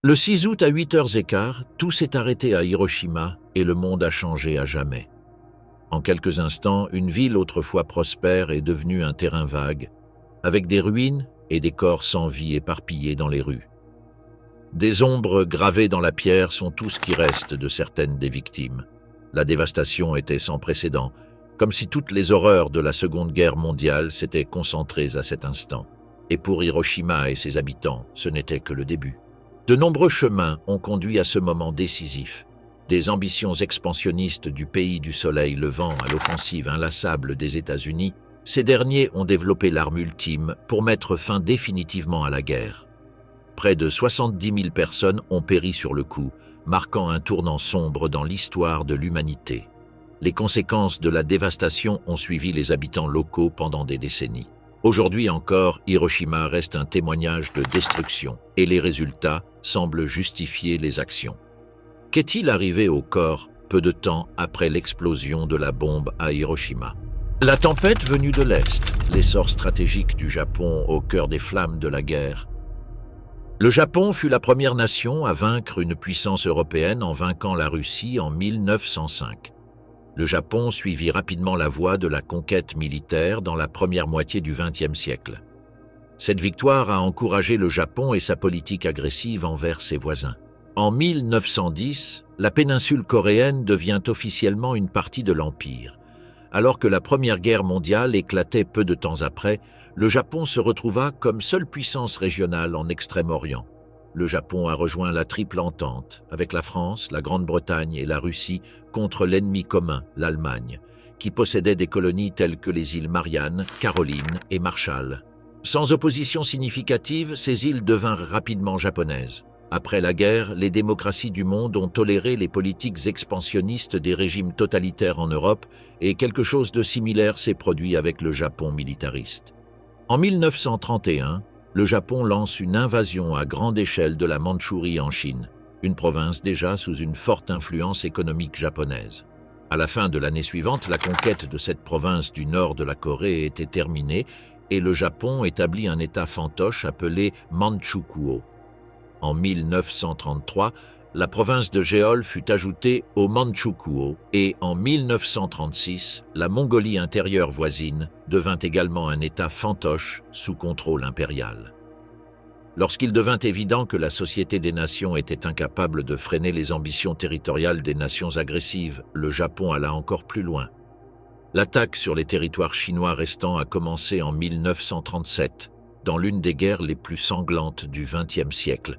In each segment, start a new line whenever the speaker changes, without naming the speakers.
Le 6 août à 8h15, tout s'est arrêté à Hiroshima et le monde a changé à jamais. En quelques instants, une ville autrefois prospère est devenue un terrain vague, avec des ruines et des corps sans vie éparpillés dans les rues. Des ombres gravées dans la pierre sont tout ce qui reste de certaines des victimes. La dévastation était sans précédent, comme si toutes les horreurs de la Seconde Guerre mondiale s'étaient concentrées à cet instant. Et pour Hiroshima et ses habitants, ce n'était que le début. De nombreux chemins ont conduit à ce moment décisif. Des ambitions expansionnistes du pays du soleil levant à l'offensive inlassable des États-Unis, ces derniers ont développé l'arme ultime pour mettre fin définitivement à la guerre. Près de 70 000 personnes ont péri sur le coup, marquant un tournant sombre dans l'histoire de l'humanité. Les conséquences de la dévastation ont suivi les habitants locaux pendant des décennies. Aujourd'hui encore, Hiroshima reste un témoignage de destruction et les résultats semblent justifier les actions. Qu'est-il arrivé au corps peu de temps après l'explosion de la bombe à Hiroshima? La tempête venue de l'Est, l'essor stratégique du Japon au cœur des flammes de la guerre. Le Japon fut la première nation à vaincre une puissance européenne en vainquant la Russie en 1905. Le Japon suivit rapidement la voie de la conquête militaire dans la première moitié du XXe siècle. Cette victoire a encouragé le Japon et sa politique agressive envers ses voisins. En 1910, la péninsule coréenne devient officiellement une partie de l'Empire. Alors que la Première Guerre mondiale éclatait peu de temps après, le Japon se retrouva comme seule puissance régionale en Extrême-Orient. Le Japon a rejoint la Triple Entente, avec la France, la Grande-Bretagne et la Russie, contre l'ennemi commun, l'Allemagne, qui possédait des colonies telles que les îles Mariannes, Caroline et Marshall. Sans opposition significative, ces îles devinrent rapidement japonaises. Après la guerre, les démocraties du monde ont toléré les politiques expansionnistes des régimes totalitaires en Europe et quelque chose de similaire s'est produit avec le Japon militariste. En 1931, le Japon lance une invasion à grande échelle de la Mandchourie en Chine, une province déjà sous une forte influence économique japonaise. À la fin de l'année suivante, la conquête de cette province du nord de la Corée était terminée et le Japon établit un État fantoche appelé Manchukuo. En 1933, la province de Jeol fut ajoutée au Manchukuo et en 1936, la Mongolie intérieure voisine devint également un État fantoche sous contrôle impérial. Lorsqu'il devint évident que la Société des Nations était incapable de freiner les ambitions territoriales des nations agressives, le Japon alla encore plus loin. L'attaque sur les territoires chinois restants a commencé en 1937, dans l'une des guerres les plus sanglantes du XXe siècle.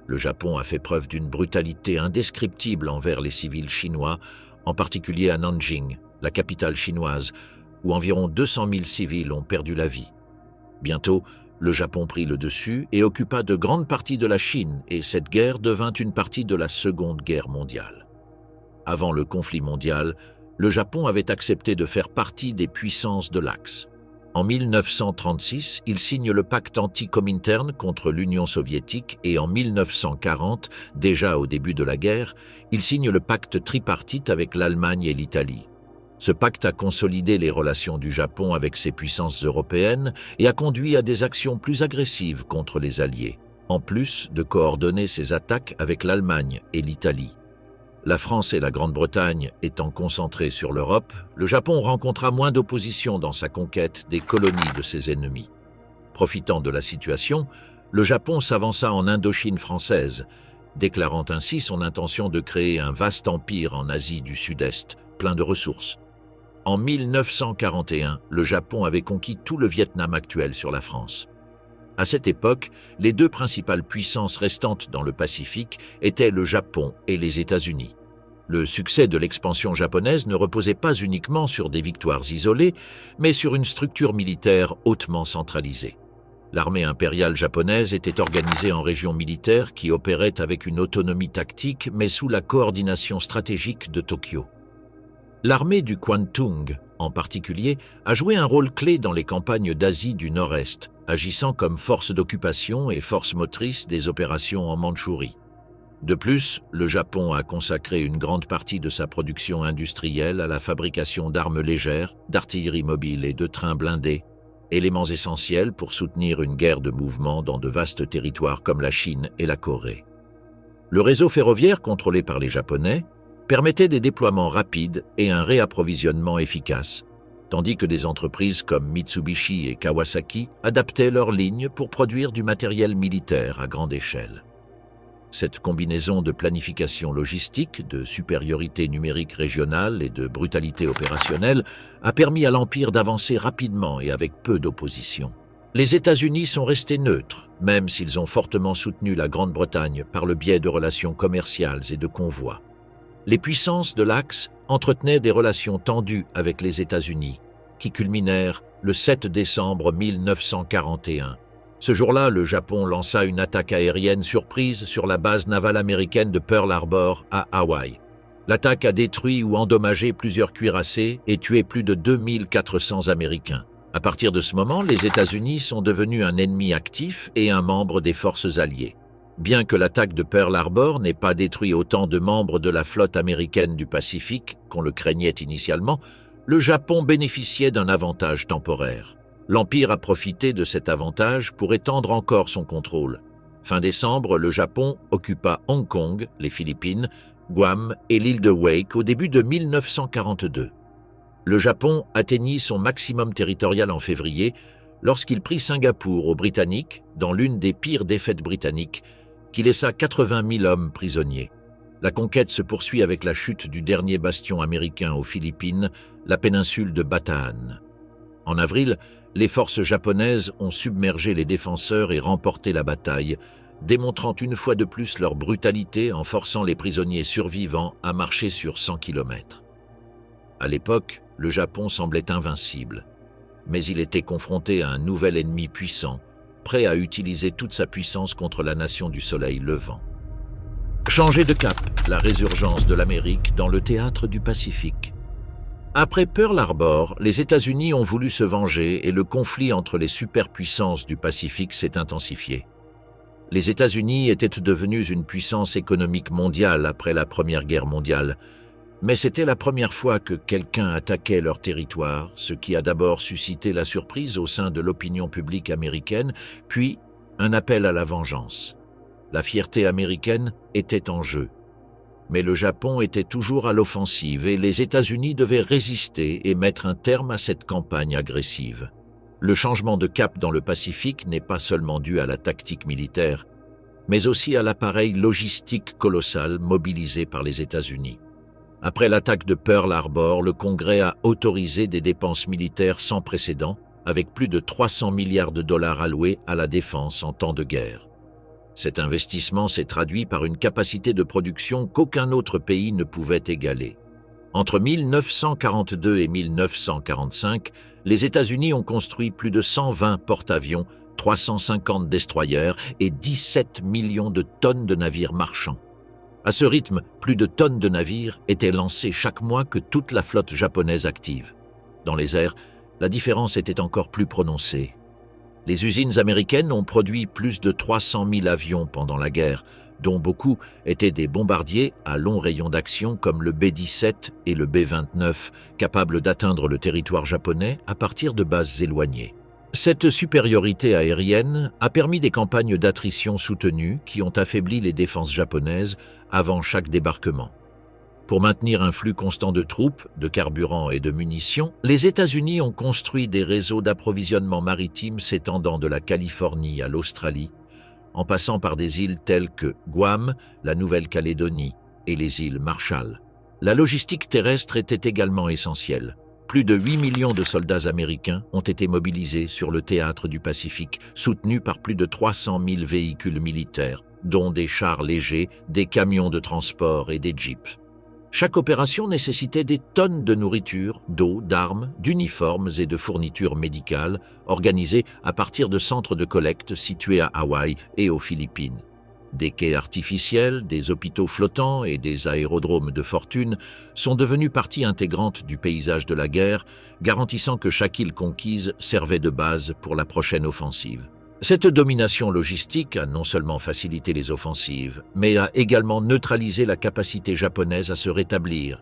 Le Japon a fait preuve d'une brutalité indescriptible envers les civils chinois, en particulier à Nanjing, la capitale chinoise, où environ 200 000 civils ont perdu la vie. Bientôt, le Japon prit le dessus et occupa de grandes parties de la Chine, et cette guerre devint une partie de la Seconde Guerre mondiale. Avant le conflit mondial, le Japon avait accepté de faire partie des puissances de l'Axe. En 1936, il signe le pacte anti-Comintern contre l'Union soviétique et en 1940, déjà au début de la guerre, il signe le pacte tripartite avec l'Allemagne et l'Italie. Ce pacte a consolidé les relations du Japon avec ses puissances européennes et a conduit à des actions plus agressives contre les Alliés, en plus de coordonner ses attaques avec l'Allemagne et l'Italie. La France et la Grande-Bretagne étant concentrées sur l'Europe, le Japon rencontra moins d'opposition dans sa conquête des colonies de ses ennemis. Profitant de la situation, le Japon s'avança en Indochine française, déclarant ainsi son intention de créer un vaste empire en Asie du Sud-Est, plein de ressources. En 1941, le Japon avait conquis tout le Vietnam actuel sur la France. À cette époque, les deux principales puissances restantes dans le Pacifique étaient le Japon et les États-Unis. Le succès de l'expansion japonaise ne reposait pas uniquement sur des victoires isolées, mais sur une structure militaire hautement centralisée. L'armée impériale japonaise était organisée en régions militaires qui opéraient avec une autonomie tactique, mais sous la coordination stratégique de Tokyo. L'armée du Kwantung, en particulier, a joué un rôle clé dans les campagnes d'Asie du Nord-Est, agissant comme force d'occupation et force motrice des opérations en Mandchourie. De plus, le Japon a consacré une grande partie de sa production industrielle à la fabrication d'armes légères, d'artillerie mobile et de trains blindés, éléments essentiels pour soutenir une guerre de mouvement dans de vastes territoires comme la Chine et la Corée. Le réseau ferroviaire contrôlé par les Japonais permettait des déploiements rapides et un réapprovisionnement efficace, tandis que des entreprises comme Mitsubishi et Kawasaki adaptaient leurs lignes pour produire du matériel militaire à grande échelle. Cette combinaison de planification logistique, de supériorité numérique régionale et de brutalité opérationnelle a permis à l'Empire d'avancer rapidement et avec peu d'opposition. Les États-Unis sont restés neutres, même s'ils ont fortement soutenu la Grande-Bretagne par le biais de relations commerciales et de convois. Les puissances de l'Axe entretenaient des relations tendues avec les États-Unis, qui culminèrent le 7 décembre 1941. Ce jour-là, le Japon lança une attaque aérienne surprise sur la base navale américaine de Pearl Harbor à Hawaï. L'attaque a détruit ou endommagé plusieurs cuirassés et tué plus de 2400 Américains. À partir de ce moment, les États-Unis sont devenus un ennemi actif et un membre des forces alliées. Bien que l'attaque de Pearl Harbor n'ait pas détruit autant de membres de la flotte américaine du Pacifique qu'on le craignait initialement, le Japon bénéficiait d'un avantage temporaire. L'Empire a profité de cet avantage pour étendre encore son contrôle. Fin décembre, le Japon occupa Hong Kong, les Philippines, Guam et l'île de Wake au début de 1942. Le Japon atteignit son maximum territorial en février lorsqu'il prit Singapour aux Britanniques dans l'une des pires défaites britanniques qui laissa 80 000 hommes prisonniers. La conquête se poursuit avec la chute du dernier bastion américain aux Philippines, la péninsule de Bataan. En avril, les forces japonaises ont submergé les défenseurs et remporté la bataille, démontrant une fois de plus leur brutalité en forçant les prisonniers survivants à marcher sur 100 km. À l'époque, le Japon semblait invincible, mais il était confronté à un nouvel ennemi puissant, prêt à utiliser toute sa puissance contre la nation du soleil levant. Changer de cap, la résurgence de l'Amérique dans le théâtre du Pacifique. Après Pearl Harbor, les États-Unis ont voulu se venger et le conflit entre les superpuissances du Pacifique s'est intensifié. Les États-Unis étaient devenus une puissance économique mondiale après la Première Guerre mondiale, mais c'était la première fois que quelqu'un attaquait leur territoire, ce qui a d'abord suscité la surprise au sein de l'opinion publique américaine, puis un appel à la vengeance. La fierté américaine était en jeu. Mais le Japon était toujours à l'offensive et les États-Unis devaient résister et mettre un terme à cette campagne agressive. Le changement de cap dans le Pacifique n'est pas seulement dû à la tactique militaire, mais aussi à l'appareil logistique colossal mobilisé par les États-Unis. Après l'attaque de Pearl Harbor, le Congrès a autorisé des dépenses militaires sans précédent, avec plus de 300 milliards de dollars alloués à la défense en temps de guerre. Cet investissement s'est traduit par une capacité de production qu'aucun autre pays ne pouvait égaler. Entre 1942 et 1945, les États-Unis ont construit plus de 120 porte-avions, 350 destroyers et 17 millions de tonnes de navires marchands. À ce rythme, plus de tonnes de navires étaient lancées chaque mois que toute la flotte japonaise active. Dans les airs, la différence était encore plus prononcée. Les usines américaines ont produit plus de 300 000 avions pendant la guerre, dont beaucoup étaient des bombardiers à long rayon d'action comme le B-17 et le B-29, capables d'atteindre le territoire japonais à partir de bases éloignées. Cette supériorité aérienne a permis des campagnes d'attrition soutenues qui ont affaibli les défenses japonaises avant chaque débarquement. Pour maintenir un flux constant de troupes, de carburant et de munitions, les États-Unis ont construit des réseaux d'approvisionnement maritime s'étendant de la Californie à l'Australie, en passant par des îles telles que Guam, la Nouvelle-Calédonie et les îles Marshall. La logistique terrestre était également essentielle. Plus de 8 millions de soldats américains ont été mobilisés sur le théâtre du Pacifique, soutenus par plus de 300 000 véhicules militaires, dont des chars légers, des camions de transport et des jeeps. Chaque opération nécessitait des tonnes de nourriture, d'eau, d'armes, d'uniformes et de fournitures médicales, organisées à partir de centres de collecte situés à Hawaï et aux Philippines. Des quais artificiels, des hôpitaux flottants et des aérodromes de fortune sont devenus partie intégrante du paysage de la guerre, garantissant que chaque île conquise servait de base pour la prochaine offensive. Cette domination logistique a non seulement facilité les offensives, mais a également neutralisé la capacité japonaise à se rétablir.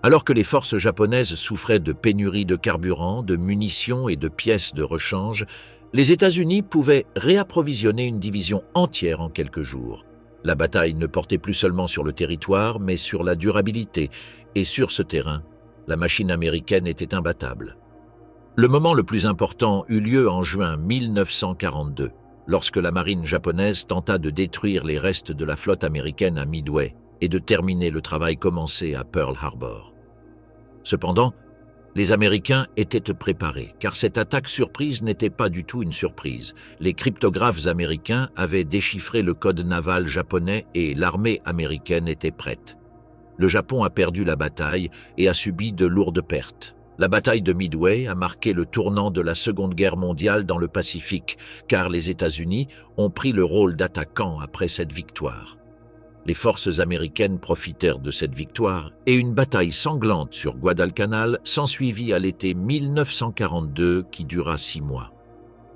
Alors que les forces japonaises souffraient de pénuries de carburant, de munitions et de pièces de rechange, les États-Unis pouvaient réapprovisionner une division entière en quelques jours. La bataille ne portait plus seulement sur le territoire, mais sur la durabilité, et sur ce terrain, la machine américaine était imbattable. Le moment le plus important eut lieu en juin 1942, lorsque la marine japonaise tenta de détruire les restes de la flotte américaine à Midway et de terminer le travail commencé à Pearl Harbor. Cependant, les Américains étaient préparés, car cette attaque surprise n'était pas du tout une surprise. Les cryptographes américains avaient déchiffré le code naval japonais et l'armée américaine était prête. Le Japon a perdu la bataille et a subi de lourdes pertes. La bataille de Midway a marqué le tournant de la Seconde Guerre mondiale dans le Pacifique, car les États-Unis ont pris le rôle d'attaquant après cette victoire. Les forces américaines profitèrent de cette victoire et une bataille sanglante sur Guadalcanal s'ensuivit à l'été 1942 qui dura 6 mois.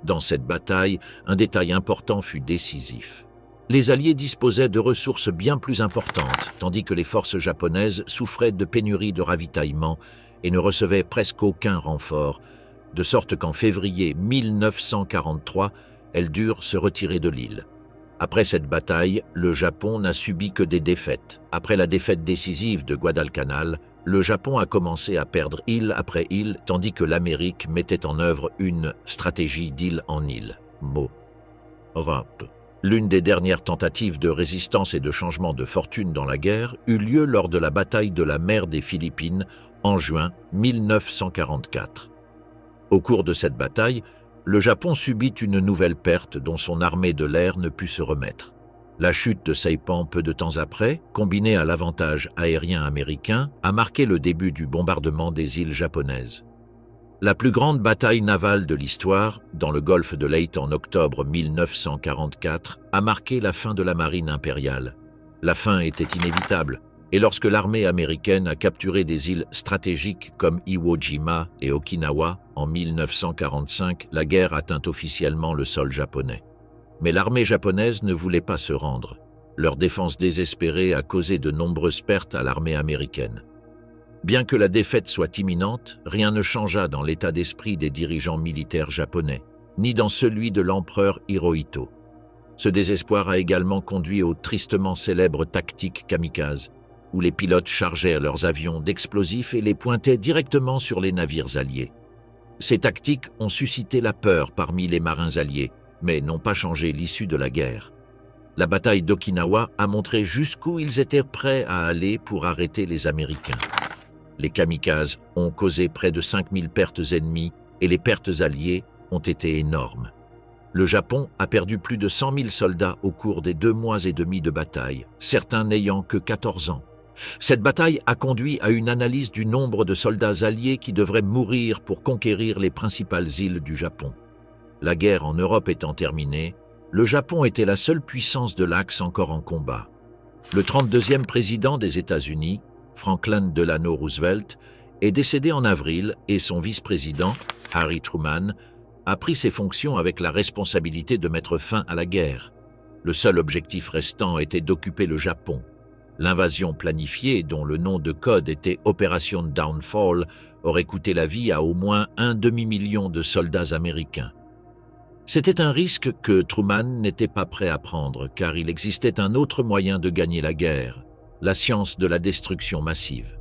Dans cette bataille, un détail important fut décisif. Les Alliés disposaient de ressources bien plus importantes, tandis que les forces japonaises souffraient de pénuries de ravitaillement et ne recevaient presque aucun renfort, de sorte qu'en février 1943, elles durent se retirer de l'île. Après cette bataille, le Japon n'a subi que des défaites. Après la défaite décisive de Guadalcanal, le Japon a commencé à perdre île après île, tandis que l'Amérique mettait en œuvre une stratégie d'île en île. L'une des dernières tentatives de résistance et de changement de fortune dans la guerre eut lieu lors de la bataille de la mer des Philippines en juin 1944. Au cours de cette bataille, le Japon subit une nouvelle perte dont son armée de l'air ne put se remettre. La chute de Saipan peu de temps après, combinée à l'avantage aérien américain, a marqué le début du bombardement des îles japonaises. La plus grande bataille navale de l'histoire, dans le golfe de Leyte en octobre 1944, a marqué la fin de la marine impériale. La fin était inévitable, et lorsque l'armée américaine a capturé des îles stratégiques comme Iwo Jima et Okinawa en 1945, la guerre atteint officiellement le sol japonais. Mais l'armée japonaise ne voulait pas se rendre. Leur défense désespérée a causé de nombreuses pertes à l'armée américaine. Bien que la défaite soit imminente, rien ne changea dans l'état d'esprit des dirigeants militaires japonais, ni dans celui de l'empereur Hirohito. Ce désespoir a également conduit au tristement célèbre tactique kamikaze, où les pilotes chargèrent leurs avions d'explosifs et les pointaient directement sur les navires alliés. Ces tactiques ont suscité la peur parmi les marins alliés, mais n'ont pas changé l'issue de la guerre. La bataille d'Okinawa a montré jusqu'où ils étaient prêts à aller pour arrêter les Américains. Les kamikazes ont causé près de 5000 pertes ennemies et les pertes alliées ont été énormes. Le Japon a perdu plus de 100 000 soldats au cours des 2 mois et demi de bataille, certains n'ayant que 14 ans. Cette bataille a conduit à une analyse du nombre de soldats alliés qui devraient mourir pour conquérir les principales îles du Japon. La guerre en Europe étant terminée, le Japon était la seule puissance de l'Axe encore en combat. Le 32e président des États-Unis, Franklin Delano Roosevelt, est décédé en avril et son vice-président, Harry Truman, a pris ses fonctions avec la responsabilité de mettre fin à la guerre. Le seul objectif restant était d'occuper le Japon. L'invasion planifiée, dont le nom de code était Opération Downfall, aurait coûté la vie à au moins 1 demi-million de soldats américains. C'était un risque que Truman n'était pas prêt à prendre, car il existait un autre moyen de gagner la guerre, la science de la destruction massive.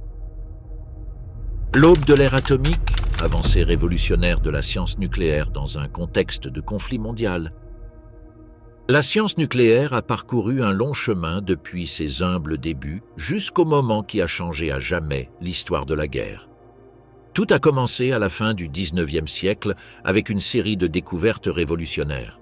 L'aube de l'ère atomique, avancée révolutionnaire de la science nucléaire dans un contexte de conflit mondial. La science nucléaire a parcouru un long chemin depuis ses humbles débuts jusqu'au moment qui a changé à jamais l'histoire de la guerre. Tout a commencé à la fin du XIXe siècle avec une série de découvertes révolutionnaires.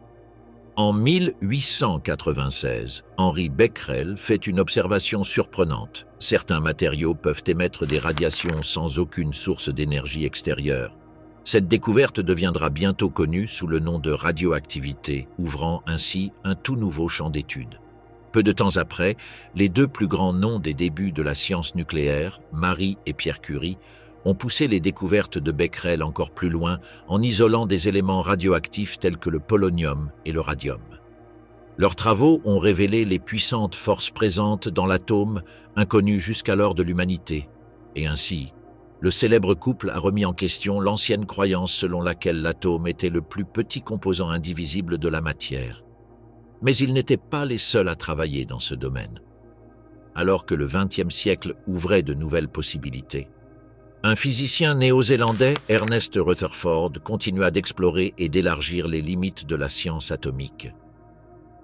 En 1896, Henri Becquerel fait une observation surprenante. Certains matériaux peuvent émettre des radiations sans aucune source d'énergie extérieure. Cette découverte deviendra bientôt connue sous le nom de radioactivité, ouvrant ainsi un tout nouveau champ d'études. Peu de temps après, les 2 plus grands noms des débuts de la science nucléaire, Marie et Pierre Curie, ont poussé les découvertes de Becquerel encore plus loin en isolant des éléments radioactifs tels que le polonium et le radium. Leurs travaux ont révélé les puissantes forces présentes dans l'atome, inconnues jusqu'alors de l'humanité, et ainsi, le célèbre couple a remis en question l'ancienne croyance selon laquelle l'atome était le plus petit composant indivisible de la matière. Mais ils n'étaient pas les seuls à travailler dans ce domaine. Alors que le XXe siècle ouvrait de nouvelles possibilités, un physicien néo-zélandais, Ernest Rutherford, continua d'explorer et d'élargir les limites de la science atomique.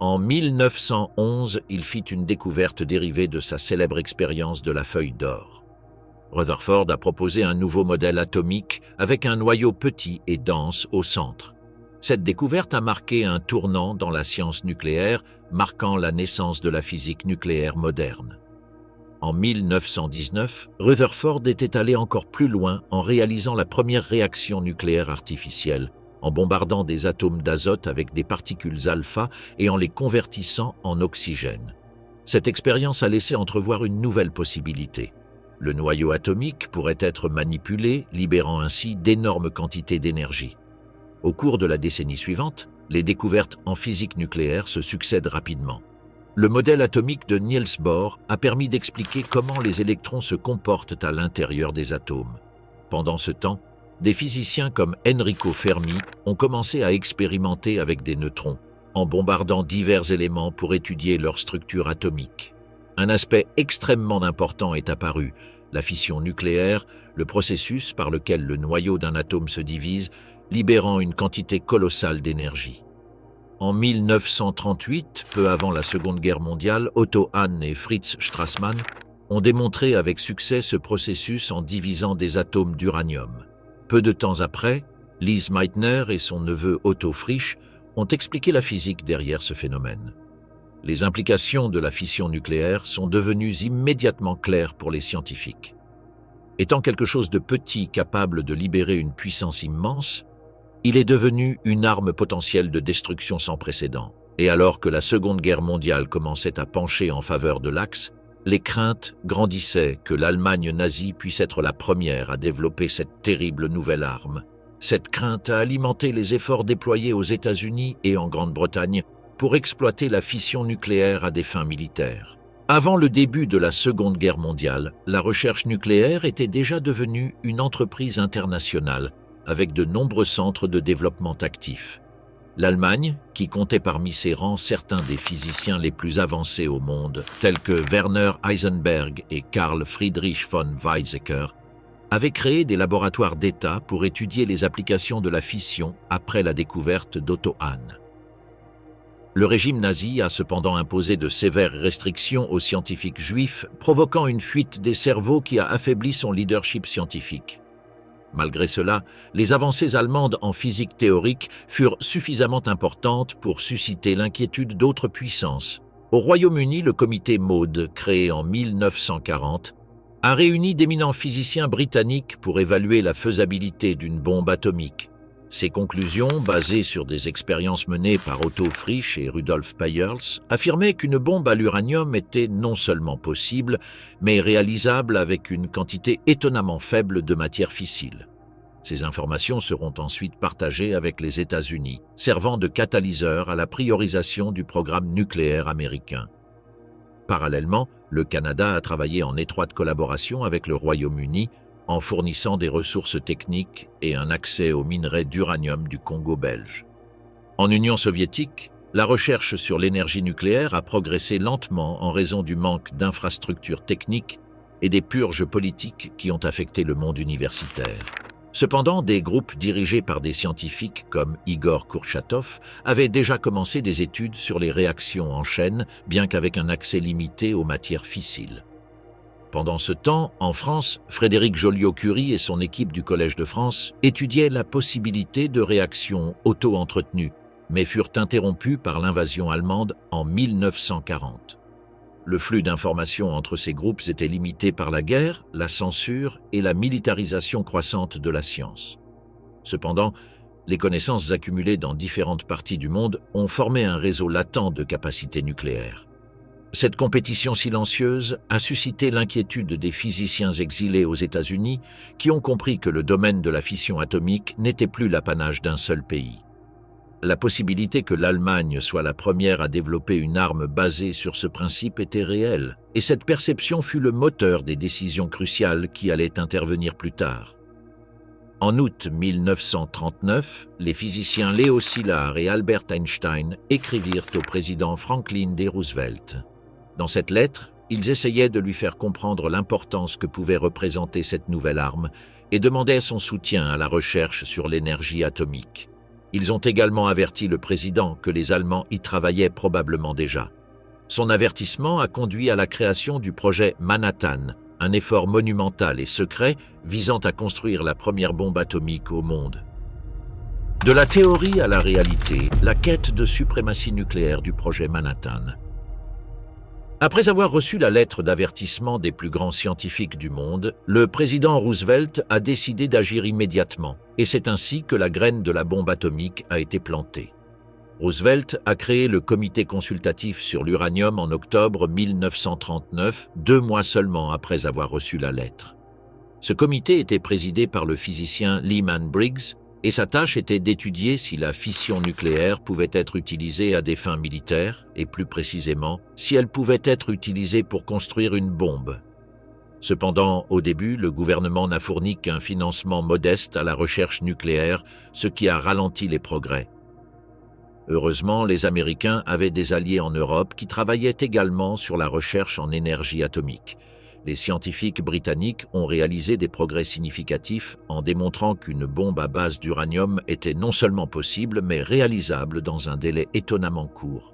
En 1911, il fit une découverte dérivée de sa célèbre expérience de la feuille d'or. Rutherford a proposé un nouveau modèle atomique avec un noyau petit et dense au centre. Cette découverte a marqué un tournant dans la science nucléaire, marquant la naissance de la physique nucléaire moderne. En 1919, Rutherford était allé encore plus loin en réalisant la première réaction nucléaire artificielle, en bombardant des atomes d'azote avec des particules alpha et en les convertissant en oxygène. Cette expérience a laissé entrevoir une nouvelle possibilité. Le noyau atomique pourrait être manipulé, libérant ainsi d'énormes quantités d'énergie. Au cours de la décennie suivante, les découvertes en physique nucléaire se succèdent rapidement. Le modèle atomique de Niels Bohr a permis d'expliquer comment les électrons se comportent à l'intérieur des atomes. Pendant ce temps, des physiciens comme Enrico Fermi ont commencé à expérimenter avec des neutrons, en bombardant divers éléments pour étudier leur structure atomique. Un aspect extrêmement important est apparu, la fission nucléaire, le processus par lequel le noyau d'un atome se divise, libérant une quantité colossale d'énergie. En 1938, peu avant la Seconde Guerre mondiale, Otto Hahn et Fritz Strassmann ont démontré avec succès ce processus en divisant des atomes d'uranium. Peu de temps après, Lise Meitner et son neveu Otto Frisch ont expliqué la physique derrière ce phénomène. Les implications de la fission nucléaire sont devenues immédiatement claires pour les scientifiques. Étant quelque chose de petit capable de libérer une puissance immense, il est devenu une arme potentielle de destruction sans précédent. Et alors que la Seconde Guerre mondiale commençait à pencher en faveur de l'Axe, les craintes grandissaient que l'Allemagne nazie puisse être la première à développer cette terrible nouvelle arme. Cette crainte a alimenté les efforts déployés aux États-Unis et en Grande-Bretagne pour exploiter la fission nucléaire à des fins militaires. Avant le début de la Seconde Guerre mondiale, la recherche nucléaire était déjà devenue une entreprise internationale avec de nombreux centres de développement actifs. L'Allemagne, qui comptait parmi ses rangs certains des physiciens les plus avancés au monde, tels que Werner Heisenberg et Carl Friedrich von Weizsäcker, avait créé des laboratoires d'État pour étudier les applications de la fission après la découverte d'Otto Hahn. Le régime nazi a cependant imposé de sévères restrictions aux scientifiques juifs, provoquant une fuite des cerveaux qui a affaibli son leadership scientifique. Malgré cela, les avancées allemandes en physique théorique furent suffisamment importantes pour susciter l'inquiétude d'autres puissances. Au Royaume-Uni, le comité Maude, créé en 1940, a réuni d'éminents physiciens britanniques pour évaluer la faisabilité d'une bombe atomique. Ces conclusions, basées sur des expériences menées par Otto Frisch et Rudolf Peierls, affirmaient qu'une bombe à l'uranium était non seulement possible, mais réalisable avec une quantité étonnamment faible de matière fissile. Ces informations seront ensuite partagées avec les États-Unis, servant de catalyseur à la priorisation du programme nucléaire américain. Parallèlement, le Canada a travaillé en étroite collaboration avec le Royaume-Uni en fournissant des ressources techniques et un accès aux minerais d'uranium du Congo belge. En Union soviétique, la recherche sur l'énergie nucléaire a progressé lentement en raison du manque d'infrastructures techniques et des purges politiques qui ont affecté le monde universitaire. Cependant, des groupes dirigés par des scientifiques comme Igor Kurchatov avaient déjà commencé des études sur les réactions en chaîne, bien qu'avec un accès limité aux matières fissiles. Pendant ce temps, en France, Frédéric Joliot-Curie et son équipe du Collège de France étudiaient la possibilité de réactions auto-entretenues, mais furent interrompus par l'invasion allemande en 1940. Le flux d'informations entre ces groupes était limité par la guerre, la censure et la militarisation croissante de la science. Cependant, les connaissances accumulées dans différentes parties du monde ont formé un réseau latent de capacités nucléaires. Cette compétition silencieuse a suscité l'inquiétude des physiciens exilés aux États-Unis qui ont compris que le domaine de la fission atomique n'était plus l'apanage d'un seul pays. La possibilité que l'Allemagne soit la première à développer une arme basée sur ce principe était réelle, et cette perception fut le moteur des décisions cruciales qui allaient intervenir plus tard. En août 1939, les physiciens Léo Szilard et Albert Einstein écrivirent au président Franklin D. Roosevelt. Dans cette lettre, ils essayaient de lui faire comprendre l'importance que pouvait représenter cette nouvelle arme et demandaient son soutien à la recherche sur l'énergie atomique. Ils ont également averti le président que les Allemands y travaillaient probablement déjà. Son avertissement a conduit à la création du projet Manhattan, un effort monumental et secret visant à construire la première bombe atomique au monde. De la théorie à la réalité, la quête de suprématie nucléaire du projet Manhattan. Après avoir reçu la lettre d'avertissement des plus grands scientifiques du monde, le président Roosevelt a décidé d'agir immédiatement, et c'est ainsi que la graine de la bombe atomique a été plantée. Roosevelt a créé le comité consultatif sur l'uranium en octobre 1939, 2 mois seulement après avoir reçu la lettre. Ce comité était présidé par le physicien Lyman Briggs, et sa tâche était d'étudier si la fission nucléaire pouvait être utilisée à des fins militaires, et plus précisément, si elle pouvait être utilisée pour construire une bombe. Cependant, au début, le gouvernement n'a fourni qu'un financement modeste à la recherche nucléaire, ce qui a ralenti les progrès. Heureusement, les Américains avaient des alliés en Europe qui travaillaient également sur la recherche en énergie atomique. Les scientifiques britanniques ont réalisé des progrès significatifs en démontrant qu'une bombe à base d'uranium était non seulement possible, mais réalisable dans un délai étonnamment court.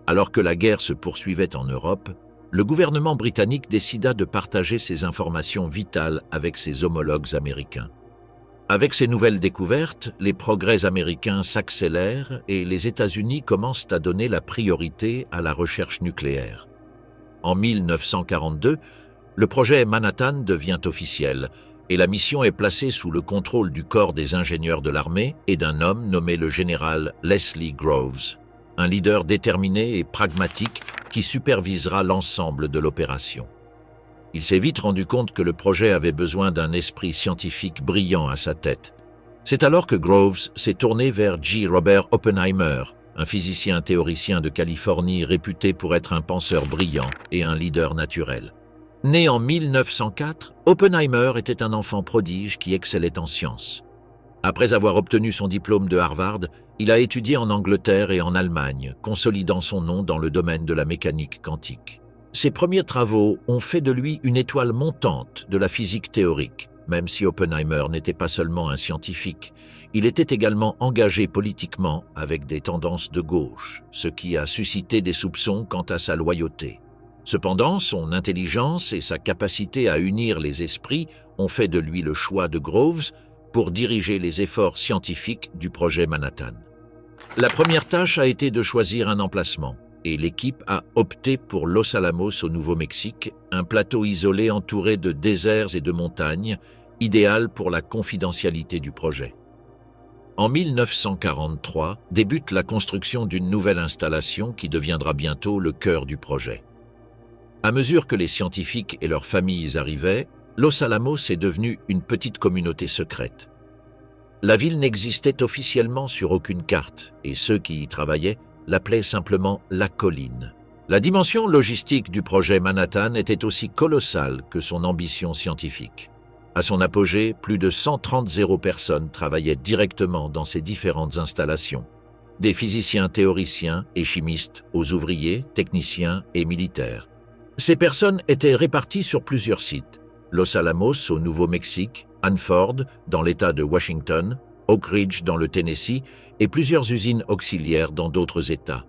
Alors que la guerre se poursuivait en Europe, le gouvernement britannique décida de partager ces informations vitales avec ses homologues américains. Avec ces nouvelles découvertes, les progrès américains s'accélèrent et les États-Unis commencent à donner la priorité à la recherche nucléaire. En 1942, le projet Manhattan devient officiel et la mission est placée sous le contrôle du corps des ingénieurs de l'armée et d'un homme nommé le général Leslie Groves, un leader déterminé et pragmatique qui supervisera l'ensemble de l'opération. Il s'est vite rendu compte que le projet avait besoin d'un esprit scientifique brillant à sa tête. C'est alors que Groves s'est tourné vers J. Robert Oppenheimer, un physicien théoricien de Californie réputé pour être un penseur brillant et un leader naturel. Né en 1904, Oppenheimer était un enfant prodige qui excellait en sciences. Après avoir obtenu son diplôme de Harvard, il a étudié en Angleterre et en Allemagne, consolidant son nom dans le domaine de la mécanique quantique. Ses premiers travaux ont fait de lui une étoile montante de la physique théorique, même si Oppenheimer n'était pas seulement un scientifique. Il était également engagé politiquement avec des tendances de gauche, ce qui a suscité des soupçons quant à sa loyauté. Cependant, son intelligence et sa capacité à unir les esprits ont fait de lui le choix de Groves pour diriger les efforts scientifiques du projet Manhattan. La première tâche a été de choisir un emplacement, et l'équipe a opté pour Los Alamos au Nouveau-Mexique, un plateau isolé entouré de déserts et de montagnes, idéal pour la confidentialité du projet. En 1943, débute la construction d'une nouvelle installation qui deviendra bientôt le cœur du projet. À mesure que les scientifiques et leurs familles arrivaient, Los Alamos est devenue une petite communauté secrète. La ville n'existait officiellement sur aucune carte, et ceux qui y travaillaient l'appelaient simplement la colline. La dimension logistique du projet Manhattan était aussi colossale que son ambition scientifique. À son apogée, plus de 130 personnes travaillaient directement dans ces différentes installations. Des physiciens théoriciens et chimistes aux ouvriers, techniciens et militaires. Ces personnes étaient réparties sur plusieurs sites. Los Alamos au Nouveau-Mexique, Hanford dans l'État de Washington, Oak Ridge dans le Tennessee et plusieurs usines auxiliaires dans d'autres États.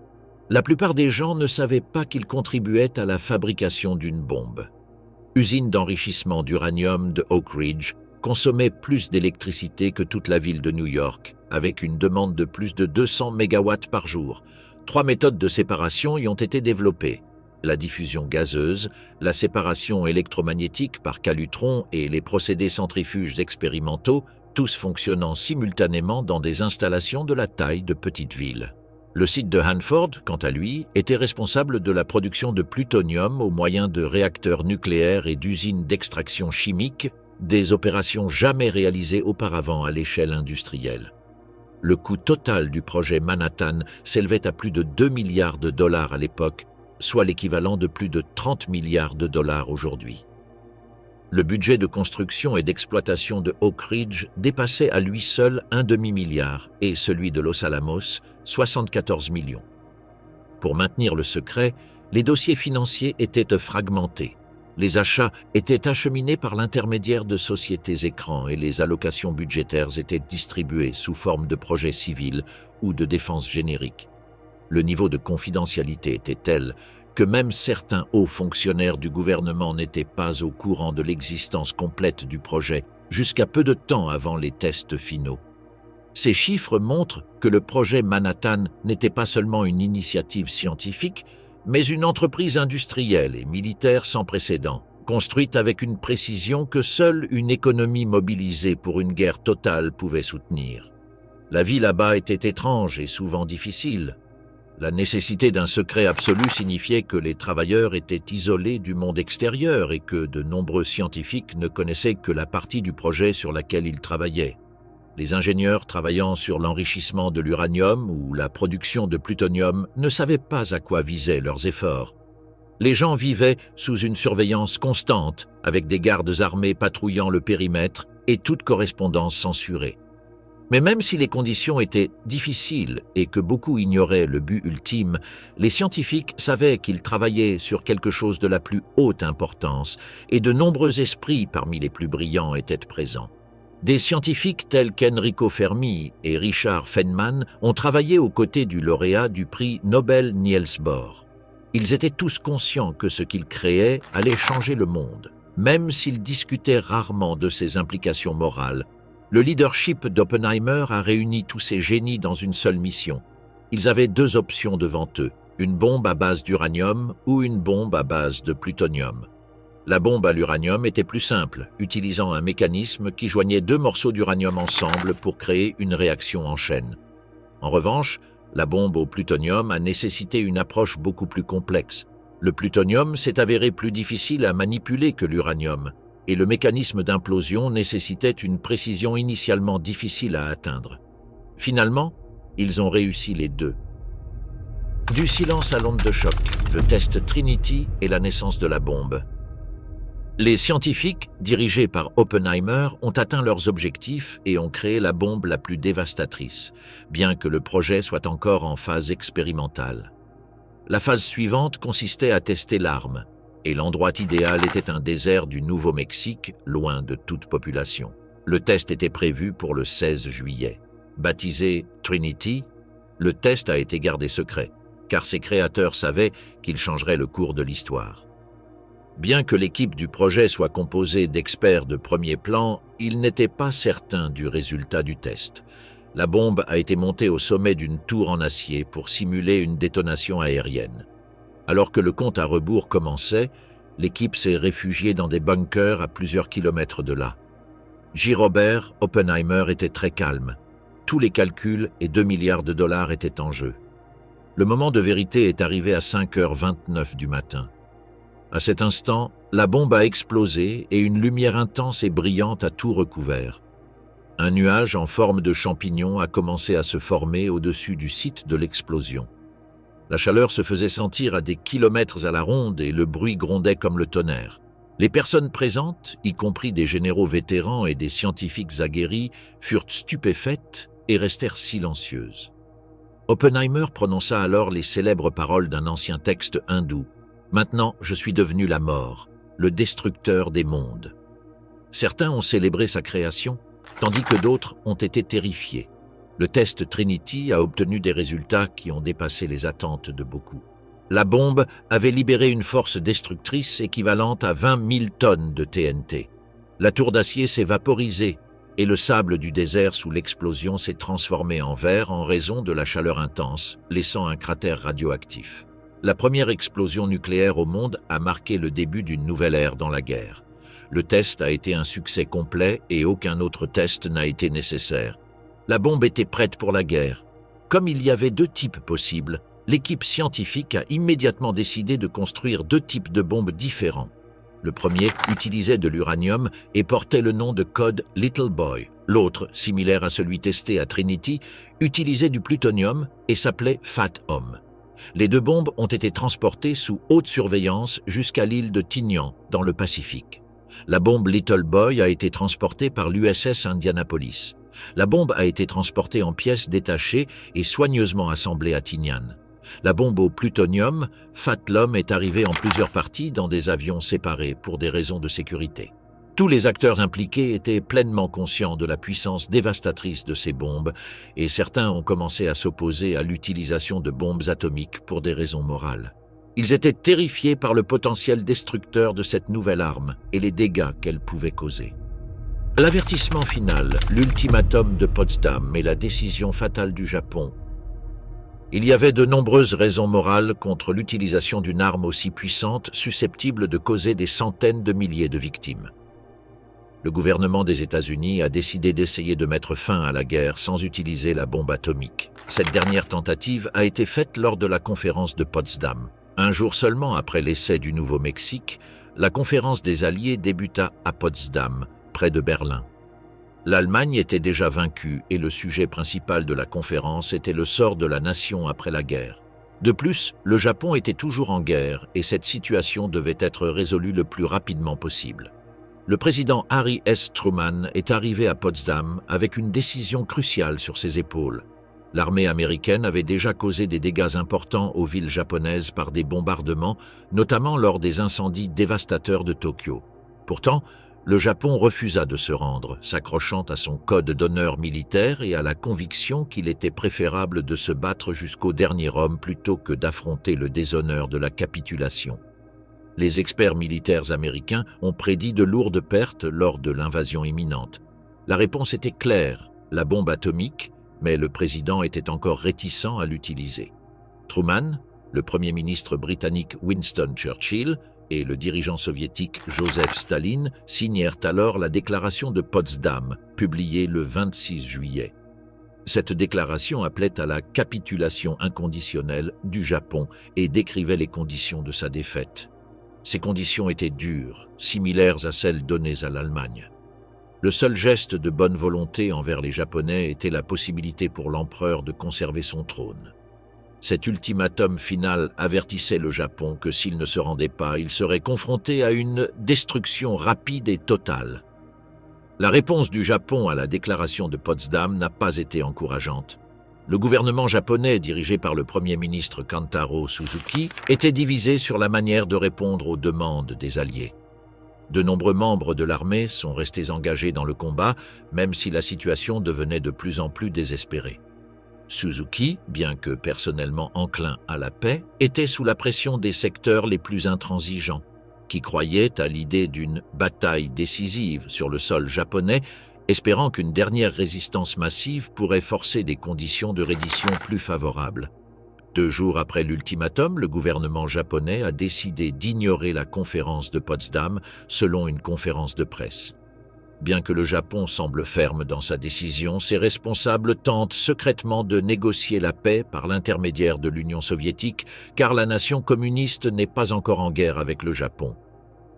La plupart des gens ne savaient pas qu'ils contribuaient à la fabrication d'une bombe. Usine d'enrichissement d'uranium de Oak Ridge consommait plus d'électricité que toute la ville de New York, avec une demande de plus de 200 mégawatts par jour. 3 méthodes de séparation y ont été développées. La diffusion gazeuse, la séparation électromagnétique par calutron et les procédés centrifuges expérimentaux, tous fonctionnant simultanément dans des installations de la taille de petites villes. Le site de Hanford, quant à lui, était responsable de la production de plutonium au moyen de réacteurs nucléaires et d'usines d'extraction chimique, des opérations jamais réalisées auparavant à l'échelle industrielle. Le coût total du projet Manhattan s'élevait à plus de 2 milliards de dollars à l'époque, soit l'équivalent de plus de 30 milliards de dollars aujourd'hui. Le budget de construction et d'exploitation de Oak Ridge dépassait à lui seul un demi-milliard et celui de Los Alamos, 74 millions. Pour maintenir le secret, les dossiers financiers étaient fragmentés. Les achats étaient acheminés par l'intermédiaire de sociétés écrans et les allocations budgétaires étaient distribuées sous forme de projets civils ou de défense générique. Le niveau de confidentialité était tel que même certains hauts fonctionnaires du gouvernement n'étaient pas au courant de l'existence complète du projet jusqu'à peu de temps avant les tests finaux. Ces chiffres montrent que le projet Manhattan n'était pas seulement une initiative scientifique, mais une entreprise industrielle et militaire sans précédent, construite avec une précision que seule une économie mobilisée pour une guerre totale pouvait soutenir. La vie là-bas était étrange et souvent difficile. La nécessité d'un secret absolu signifiait que les travailleurs étaient isolés du monde extérieur et que de nombreux scientifiques ne connaissaient que la partie du projet sur laquelle ils travaillaient. Les ingénieurs travaillant sur l'enrichissement de l'uranium ou la production de plutonium ne savaient pas à quoi visaient leurs efforts. Les gens vivaient sous une surveillance constante, avec des gardes armés patrouillant le périmètre et toute correspondance censurée. Mais même si les conditions étaient difficiles et que beaucoup ignoraient le but ultime, les scientifiques savaient qu'ils travaillaient sur quelque chose de la plus haute importance et de nombreux esprits parmi les plus brillants étaient présents. Des scientifiques tels qu'Enrico Fermi et Richard Feynman ont travaillé aux côtés du lauréat du prix Nobel Niels Bohr. Ils étaient tous conscients que ce qu'ils créaient allait changer le monde, même s'ils discutaient rarement de ses implications morales. Le leadership d'Oppenheimer a réuni tous ces génies dans une seule mission. Ils avaient deux options devant eux, une bombe à base d'uranium ou une bombe à base de plutonium. La bombe à l'uranium était plus simple, utilisant un mécanisme qui joignait deux morceaux d'uranium ensemble pour créer une réaction en chaîne. En revanche, la bombe au plutonium a nécessité une approche beaucoup plus complexe. Le plutonium s'est avéré plus difficile à manipuler que l'uranium, et le mécanisme d'implosion nécessitait une précision initialement difficile à atteindre. Finalement, ils ont réussi les deux. Du silence à l'onde de choc, le test Trinity et la naissance de la bombe. Les scientifiques, dirigés par Oppenheimer, ont atteint leurs objectifs et ont créé la bombe la plus dévastatrice, bien que le projet soit encore en phase expérimentale. La phase suivante consistait à tester l'arme, et l'endroit idéal était un désert du Nouveau-Mexique, loin de toute population. Le test était prévu pour le 16 juillet. Baptisé Trinity, le test a été gardé secret, car ses créateurs savaient qu'il changerait le cours de l'histoire. Bien que l'équipe du projet soit composée d'experts de premier plan, ils n'étaient pas certains du résultat du test. La bombe a été montée au sommet d'une tour en acier pour simuler une détonation aérienne. Alors que le compte à rebours commençait, l'équipe s'est réfugiée dans des bunkers à plusieurs kilomètres de là. J. Robert Oppenheimer était très calme. Tous les calculs et 2 milliards de dollars étaient en jeu. Le moment de vérité est arrivé à 5h29 du matin. À cet instant, la bombe a explosé et une lumière intense et brillante a tout recouvert. Un nuage en forme de champignon a commencé à se former au-dessus du site de l'explosion. La chaleur se faisait sentir à des kilomètres à la ronde et le bruit grondait comme le tonnerre. Les personnes présentes, y compris des généraux vétérans et des scientifiques aguerris, furent stupéfaites et restèrent silencieuses. Oppenheimer prononça alors les célèbres paroles d'un ancien texte hindou. « Maintenant, je suis devenu la mort, le destructeur des mondes. » Certains ont célébré sa création, tandis que d'autres ont été terrifiés. Le test Trinity a obtenu des résultats qui ont dépassé les attentes de beaucoup. La bombe avait libéré une force destructrice équivalente à 20 000 tonnes de TNT. La tour d'acier s'est vaporisée et le sable du désert sous l'explosion s'est transformé en verre en raison de la chaleur intense, laissant un cratère radioactif. La première explosion nucléaire au monde a marqué le début d'une nouvelle ère dans la guerre. Le test a été un succès complet et aucun autre test n'a été nécessaire. La bombe était prête pour la guerre. Comme il y avait deux types possibles, l'équipe scientifique a immédiatement décidé de construire deux types de bombes différents. Le premier utilisait de l'uranium et portait le nom de code Little Boy. L'autre, similaire à celui testé à Trinity, utilisait du plutonium et s'appelait Fat Homme. Les deux bombes ont été transportées sous haute surveillance jusqu'à l'île de Tinian, dans le Pacifique. La bombe Little Boy a été transportée par l'USS Indianapolis. La bombe a été transportée en pièces détachées et soigneusement assemblée à Tinian. La bombe au plutonium, Fat Lom, est arrivée en plusieurs parties dans des avions séparés pour des raisons de sécurité. Tous les acteurs impliqués étaient pleinement conscients de la puissance dévastatrice de ces bombes et certains ont commencé à s'opposer à l'utilisation de bombes atomiques pour des raisons morales. Ils étaient terrifiés par le potentiel destructeur de cette nouvelle arme et les dégâts qu'elle pouvait causer. L'avertissement final, l'ultimatum de Potsdam et la décision fatale du Japon. Il y avait de nombreuses raisons morales contre l'utilisation d'une arme aussi puissante susceptible de causer des centaines de milliers de victimes. Le gouvernement des États-Unis a décidé d'essayer de mettre fin à la guerre sans utiliser la bombe atomique. Cette dernière tentative a été faite lors de la conférence de Potsdam. Un jour seulement après l'essai du Nouveau-Mexique, la conférence des Alliés débuta à Potsdam, près de Berlin. L'Allemagne était déjà vaincue et le sujet principal de la conférence était le sort de la nation après la guerre. De plus, le Japon était toujours en guerre et cette situation devait être résolue le plus rapidement possible. Le président Harry S. Truman est arrivé à Potsdam avec une décision cruciale sur ses épaules. L'armée américaine avait déjà causé des dégâts importants aux villes japonaises par des bombardements, notamment lors des incendies dévastateurs de Tokyo. Pourtant, le Japon refusa de se rendre, s'accrochant à son code d'honneur militaire et à la conviction qu'il était préférable de se battre jusqu'au dernier homme plutôt que d'affronter le déshonneur de la capitulation. Les experts militaires américains ont prédit de lourdes pertes lors de l'invasion imminente. La réponse était claire, la bombe atomique, mais le président était encore réticent à l'utiliser. Truman, le premier ministre britannique Winston Churchill et le dirigeant soviétique Joseph Staline signèrent alors la déclaration de Potsdam, publiée le 26 juillet. Cette déclaration appelait à la capitulation inconditionnelle du Japon et décrivait les conditions de sa défaite. Ces conditions étaient dures, similaires à celles données à l'Allemagne. Le seul geste de bonne volonté envers les Japonais était la possibilité pour l'empereur de conserver son trône. Cet ultimatum final avertissait le Japon que s'il ne se rendait pas, il serait confronté à une destruction rapide et totale. La réponse du Japon à la déclaration de Potsdam n'a pas été encourageante. Le gouvernement japonais, dirigé par le Premier ministre Kantaro Suzuki, était divisé sur la manière de répondre aux demandes des Alliés. De nombreux membres de l'armée sont restés engagés dans le combat, même si la situation devenait de plus en plus désespérée. Suzuki, bien que personnellement enclin à la paix, était sous la pression des secteurs les plus intransigeants, qui croyaient à l'idée d'une bataille décisive sur le sol japonais, espérant qu'une dernière résistance massive pourrait forcer des conditions de reddition plus favorables. 2 jours après l'ultimatum, le gouvernement japonais a décidé d'ignorer la conférence de Potsdam selon une conférence de presse. Bien que le Japon semble ferme dans sa décision, ses responsables tentent secrètement de négocier la paix par l'intermédiaire de l'Union soviétique, car la nation communiste n'est pas encore en guerre avec le Japon.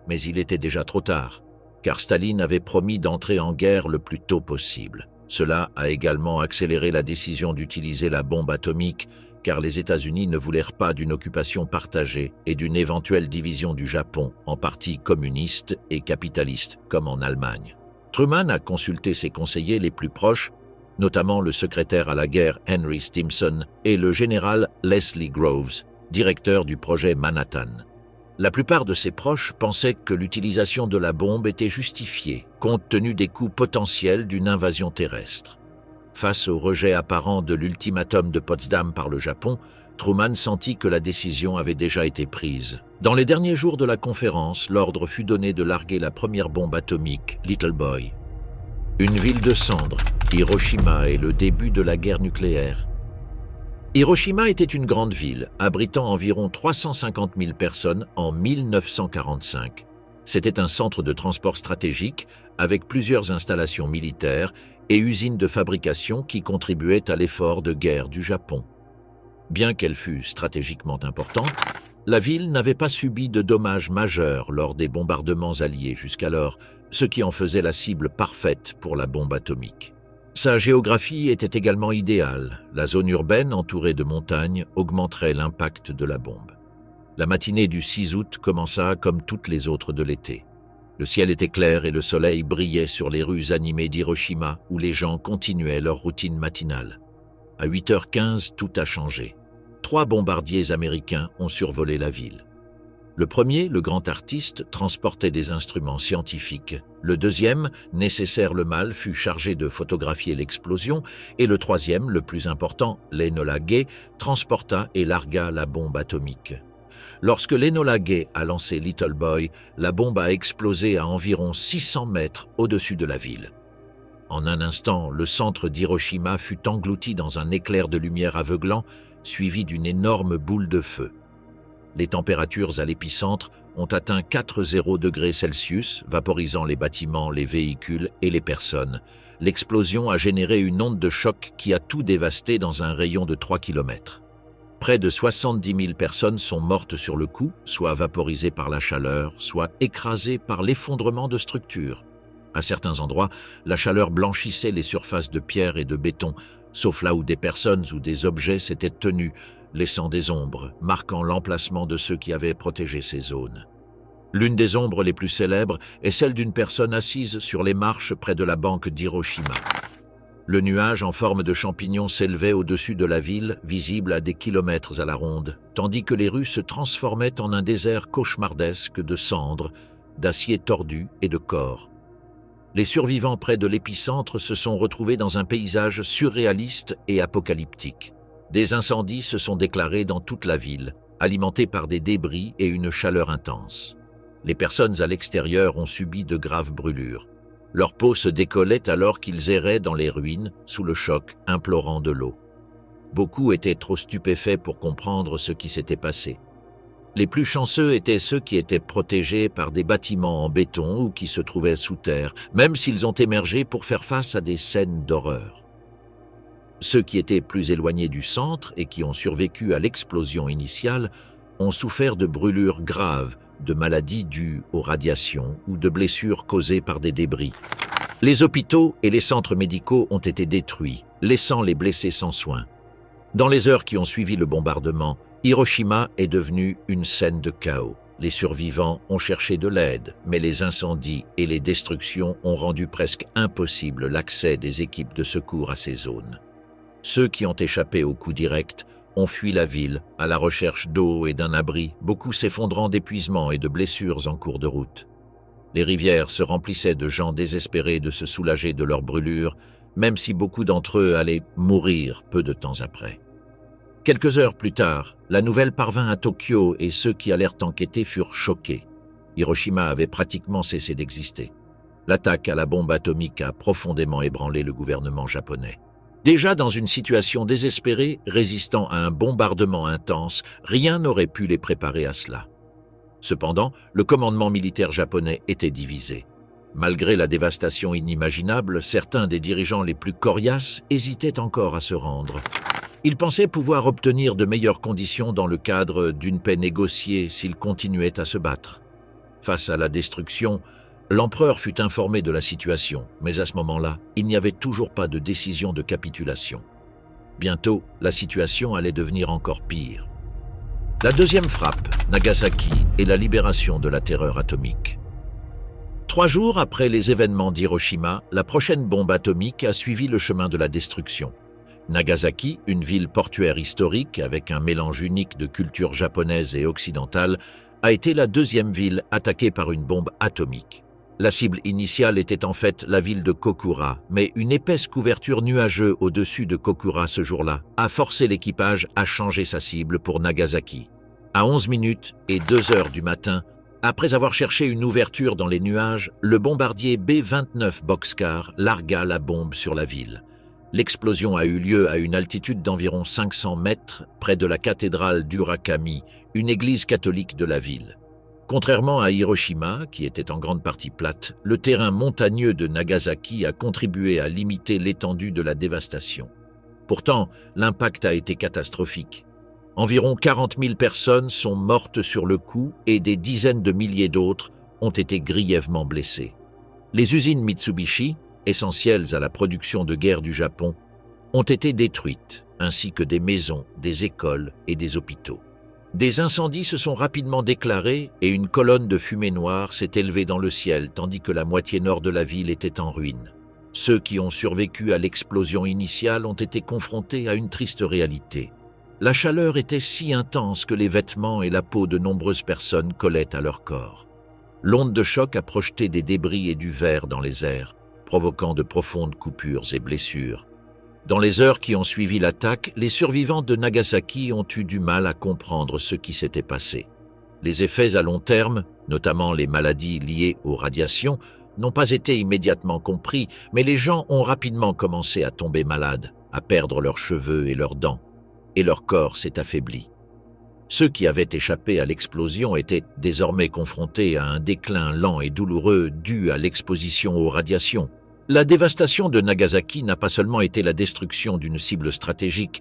Mais il était déjà trop tard, car Staline avait promis d'entrer en guerre le plus tôt possible. Cela a également accéléré la décision d'utiliser la bombe atomique, car les États-Unis ne voulaient pas d'une occupation partagée et d'une éventuelle division du Japon en parties communistes et capitalistes, comme en Allemagne. Truman a consulté ses conseillers les plus proches, notamment le secrétaire à la guerre Henry Stimson et le général Leslie Groves, directeur du projet Manhattan. La plupart de ses proches pensaient que l'utilisation de la bombe était justifiée, compte tenu des coûts potentiels d'une invasion terrestre. Face au rejet apparent de l'ultimatum de Potsdam par le Japon, Truman sentit que la décision avait déjà été prise. Dans les derniers jours de la conférence, l'ordre fut donné de larguer la première bombe atomique, Little Boy. Une ville de cendres, Hiroshima, est le début de la guerre nucléaire. Hiroshima était une grande ville, abritant environ 350 000 personnes en 1945. C'était un centre de transport stratégique avec plusieurs installations militaires et usines de fabrication qui contribuaient à l'effort de guerre du Japon. Bien qu'elle fût stratégiquement importante, la ville n'avait pas subi de dommages majeurs lors des bombardements alliés jusqu'alors, ce qui en faisait la cible parfaite pour la bombe atomique. Sa géographie était également idéale. La zone urbaine entourée de montagnes augmenterait l'impact de la bombe. La matinée du 6 août commença comme toutes les autres de l'été. Le ciel était clair et le soleil brillait sur les rues animées d'Hiroshima où les gens continuaient leur routine matinale. À 8h15, tout a changé. 3 bombardiers américains ont survolé la ville. Le premier, le grand artiste, transportait des instruments scientifiques. Le deuxième, Nécessaire le Mal, fut chargé de photographier l'explosion. Et le troisième, le plus important, l'Enola Gay, transporta et largua la bombe atomique. Lorsque l'Enola Gay a lancé Little Boy, la bombe a explosé à environ 600 mètres au-dessus de la ville. En un instant, le centre d'Hiroshima fut englouti dans un éclair de lumière aveuglant, suivi d'une énorme boule de feu. Les températures à l'épicentre ont atteint 40 degrés Celsius, vaporisant les bâtiments, les véhicules et les personnes. L'explosion a généré une onde de choc qui a tout dévasté dans un rayon de 3 km. Près de 70 000 personnes sont mortes sur le coup, soit vaporisées par la chaleur, soit écrasées par l'effondrement de structures. À certains endroits, la chaleur blanchissait les surfaces de pierre et de béton, sauf là où des personnes ou des objets s'étaient tenus, laissant des ombres, marquant l'emplacement de ceux qui avaient protégé ces zones. L'une des ombres les plus célèbres est celle d'une personne assise sur les marches près de la banque d'Hiroshima. Le nuage en forme de champignon s'élevait au-dessus de la ville, visible à des kilomètres à la ronde, tandis que les rues se transformaient en un désert cauchemardesque de cendres, d'acier tordu et de corps. Les survivants près de l'épicentre se sont retrouvés dans un paysage surréaliste et apocalyptique. Des incendies se sont déclarés dans toute la ville, alimentés par des débris et une chaleur intense. Les personnes à l'extérieur ont subi de graves brûlures. Leur peau se décollait alors qu'ils erraient dans les ruines, sous le choc, implorant de l'eau. Beaucoup étaient trop stupéfaits pour comprendre ce qui s'était passé. Les plus chanceux étaient ceux qui étaient protégés par des bâtiments en béton ou qui se trouvaient sous terre, même s'ils ont émergé pour faire face à des scènes d'horreur. Ceux qui étaient plus éloignés du centre et qui ont survécu à l'explosion initiale ont souffert de brûlures graves, de maladies dues aux radiations ou de blessures causées par des débris. Les hôpitaux et les centres médicaux ont été détruits, laissant les blessés sans soins. Dans les heures qui ont suivi le bombardement, Hiroshima est devenue une scène de chaos. Les survivants ont cherché de l'aide, mais les incendies et les destructions ont rendu presque impossible l'accès des équipes de secours à ces zones. Ceux qui ont échappé au coup direct ont fui la ville à la recherche d'eau et d'un abri, beaucoup s'effondrant d'épuisement et de blessures en cours de route. Les rivières se remplissaient de gens désespérés de se soulager de leurs brûlures, même si beaucoup d'entre eux allaient mourir peu de temps après. Quelques heures plus tard, la nouvelle parvint à Tokyo et ceux qui allèrent enquêter furent choqués. Hiroshima avait pratiquement cessé d'exister. L'attaque à la bombe atomique a profondément ébranlé le gouvernement japonais. Déjà dans une situation désespérée, résistant à un bombardement intense, rien n'aurait pu les préparer à cela. Cependant, le commandement militaire japonais était divisé. Malgré la dévastation inimaginable, certains des dirigeants les plus coriaces hésitaient encore à se rendre. Ils pensaient pouvoir obtenir de meilleures conditions dans le cadre d'une paix négociée s'ils continuaient à se battre. Face à la destruction, l'empereur fut informé de la situation, mais à ce moment-là, il n'y avait toujours pas de décision de capitulation. Bientôt, la situation allait devenir encore pire. La deuxième frappe, Nagasaki, et la libération de la terreur atomique. 3 jours après les événements d'Hiroshima, la prochaine bombe atomique a suivi le chemin de la destruction. Nagasaki, une ville portuaire historique avec un mélange unique de culture japonaise et occidentale, a été la deuxième ville attaquée par une bombe atomique. La cible initiale était en fait la ville de Kokura, mais une épaisse couverture nuageuse au-dessus de Kokura ce jour-là a forcé l'équipage à changer sa cible pour Nagasaki. À 11 minutes et 2 heures du matin, après avoir cherché une ouverture dans les nuages, le bombardier B-29 Bockscar largua la bombe sur la ville. L'explosion a eu lieu à une altitude d'environ 500 mètres près de la cathédrale d'Urakami, une église catholique de la ville. Contrairement à Hiroshima, qui était en grande partie plate, le terrain montagneux de Nagasaki a contribué à limiter l'étendue de la dévastation. Pourtant, l'impact a été catastrophique. Environ 40 000 personnes sont mortes sur le coup et des dizaines de milliers d'autres ont été grièvement blessées. Les usines Mitsubishi, essentielles à la production de guerre du Japon, ont été détruites, ainsi que des maisons, des écoles et des hôpitaux. Des incendies se sont rapidement déclarés et une colonne de fumée noire s'est élevée dans le ciel tandis que la moitié nord de la ville était en ruine. Ceux qui ont survécu à l'explosion initiale ont été confrontés à une triste réalité. La chaleur était si intense que les vêtements et la peau de nombreuses personnes collaient à leur corps. L'onde de choc a projeté des débris et du verre dans les airs, provoquant de profondes coupures et blessures. Dans les heures qui ont suivi l'attaque, les survivants de Nagasaki ont eu du mal à comprendre ce qui s'était passé. Les effets à long terme, notamment les maladies liées aux radiations, n'ont pas été immédiatement compris, mais les gens ont rapidement commencé à tomber malades, à perdre leurs cheveux et leurs dents, et leur corps s'est affaibli. Ceux qui avaient échappé à l'explosion étaient désormais confrontés à un déclin lent et douloureux dû à l'exposition aux radiations. La dévastation de Nagasaki n'a pas seulement été la destruction d'une cible stratégique,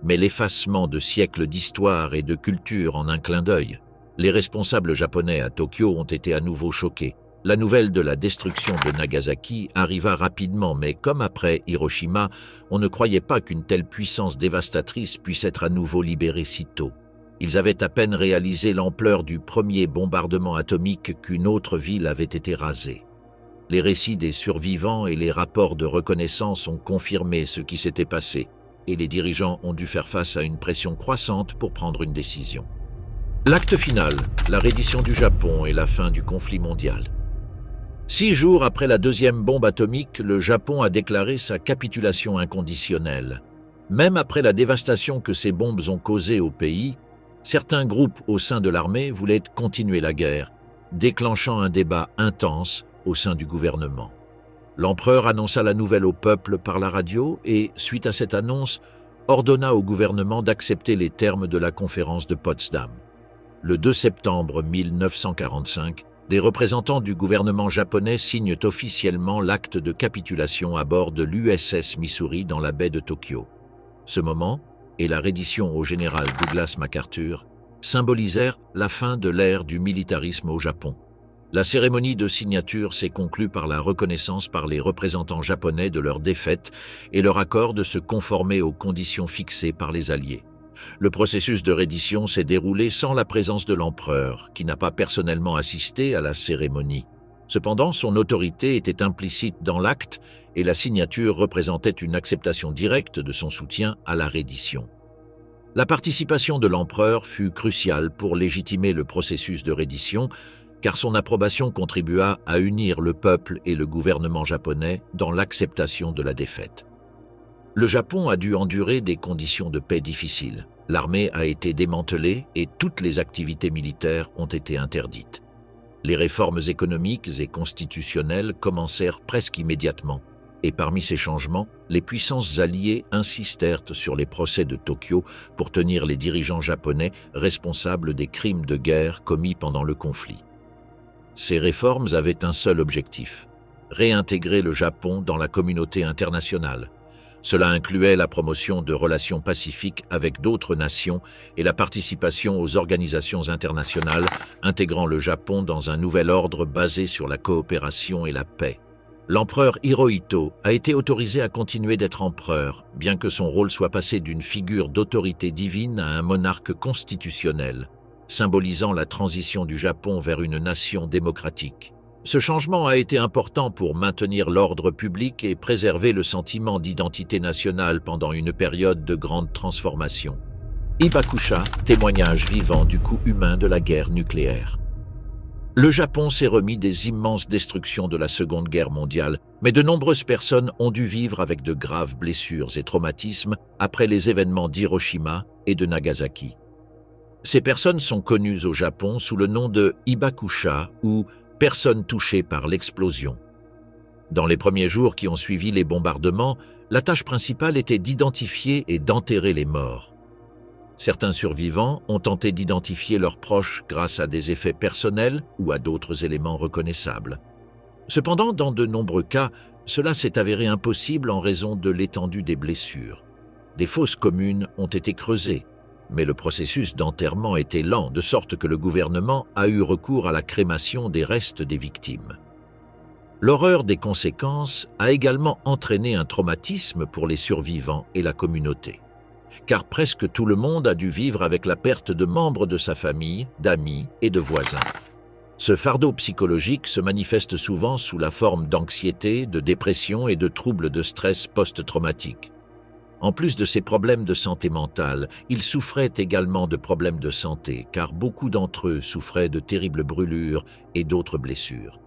mais l'effacement de siècles d'histoire et de culture en un clin d'œil. Les responsables japonais à Tokyo ont été à nouveau choqués. La nouvelle de la destruction de Nagasaki arriva rapidement, mais comme après Hiroshima, on ne croyait pas qu'une telle puissance dévastatrice puisse être à nouveau libérée si tôt. Ils avaient à peine réalisé l'ampleur du premier bombardement atomique qu'une autre ville avait été rasée. Les récits des survivants et les rapports de reconnaissance ont confirmé ce qui s'était passé, et les dirigeants ont dû faire face à une pression croissante pour prendre une décision. L'acte final, la reddition du Japon et la fin du conflit mondial. 6 jours après la deuxième bombe atomique, le Japon a déclaré sa capitulation inconditionnelle. Même après la dévastation que ces bombes ont causée au pays, certains groupes au sein de l'armée voulaient continuer la guerre, déclenchant un débat intense au sein du gouvernement. L'empereur annonça la nouvelle au peuple par la radio et, suite à cette annonce, ordonna au gouvernement d'accepter les termes de la conférence de Potsdam. Le 2 septembre 1945, des représentants du gouvernement japonais signent officiellement l'acte de capitulation à bord de l'USS Missouri dans la baie de Tokyo. Ce moment, et la reddition au général Douglas MacArthur, symbolisèrent la fin de l'ère du militarisme au Japon. La cérémonie de signature s'est conclue par la reconnaissance par les représentants japonais de leur défaite et leur accord de se conformer aux conditions fixées par les Alliés. Le processus de reddition s'est déroulé sans la présence de l'empereur, qui n'a pas personnellement assisté à la cérémonie. Cependant, son autorité était implicite dans l'acte et la signature représentait une acceptation directe de son soutien à la reddition. La participation de l'empereur fut cruciale pour légitimer le processus de reddition, car son approbation contribua à unir le peuple et le gouvernement japonais dans l'acceptation de la défaite. Le Japon a dû endurer des conditions de paix difficiles. L'armée a été démantelée et toutes les activités militaires ont été interdites. Les réformes économiques et constitutionnelles commencèrent presque immédiatement, et parmi ces changements, les puissances alliées insistèrent sur les procès de Tokyo pour tenir les dirigeants japonais responsables des crimes de guerre commis pendant le conflit. Ces réformes avaient un seul objectif: réintégrer le Japon dans la communauté internationale. Cela incluait la promotion de relations pacifiques avec d'autres nations et la participation aux organisations internationales, intégrant le Japon dans un nouvel ordre basé sur la coopération et la paix. L'empereur Hirohito a été autorisé à continuer d'être empereur, bien que son rôle soit passé d'une figure d'autorité divine à un monarque constitutionnel, symbolisant la transition du Japon vers une nation démocratique. Ce changement a été important pour maintenir l'ordre public et préserver le sentiment d'identité nationale pendant une période de grande transformation. Hibakusha, témoignage vivant du coût humain de la guerre nucléaire. Le Japon s'est remis des immenses destructions de la Seconde Guerre mondiale, mais de nombreuses personnes ont dû vivre avec de graves blessures et traumatismes après les événements d'Hiroshima et de Nagasaki. Ces personnes sont connues au Japon sous le nom de Hibakusha ou personnes touchées par l'explosion. Dans les premiers jours qui ont suivi les bombardements, la tâche principale était d'identifier et d'enterrer les morts. Certains survivants ont tenté d'identifier leurs proches grâce à des effets personnels ou à d'autres éléments reconnaissables. Cependant, dans de nombreux cas, cela s'est avéré impossible en raison de l'étendue des blessures. Des fosses communes ont été creusées, mais le processus d'enterrement était lent, de sorte que le gouvernement a eu recours à la crémation des restes des victimes. L'horreur des conséquences a également entraîné un traumatisme pour les survivants et la communauté. car presque tout le monde a dû vivre avec la perte de membres de sa famille, d'amis et de voisins. Ce fardeau psychologique se manifeste souvent sous la forme d'anxiété, de dépression et de troubles de stress post-traumatique. En plus de ces problèmes de santé mentale, ils souffraient également de problèmes de santé, car beaucoup d'entre eux souffraient de terribles brûlures et d'autres blessures.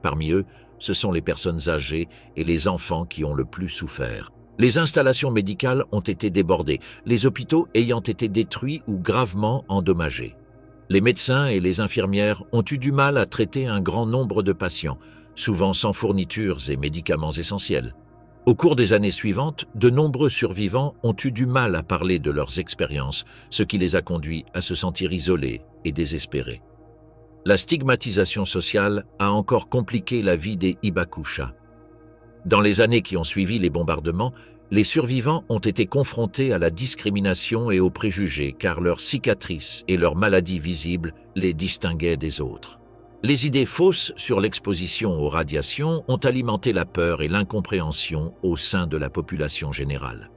Parmi eux, ce sont les personnes âgées et les enfants qui ont le plus souffert. Les installations médicales ont été débordées, les hôpitaux ayant été détruits ou gravement endommagés. Les médecins et les infirmières ont eu du mal à traiter un grand nombre de patients, souvent sans fournitures et médicaments essentiels. Au cours des années suivantes, de nombreux survivants ont eu du mal à parler de leurs expériences, ce qui les a conduits à se sentir isolés et désespérés. La stigmatisation sociale a encore compliqué la vie des Hibakusha. Dans les années qui ont suivi les bombardements, les survivants ont été confrontés à la discrimination et aux préjugés car leurs cicatrices et leurs maladies visibles les distinguaient des autres. Les idées fausses sur l'exposition aux radiations ont alimenté la peur et l'incompréhension au sein de la population générale.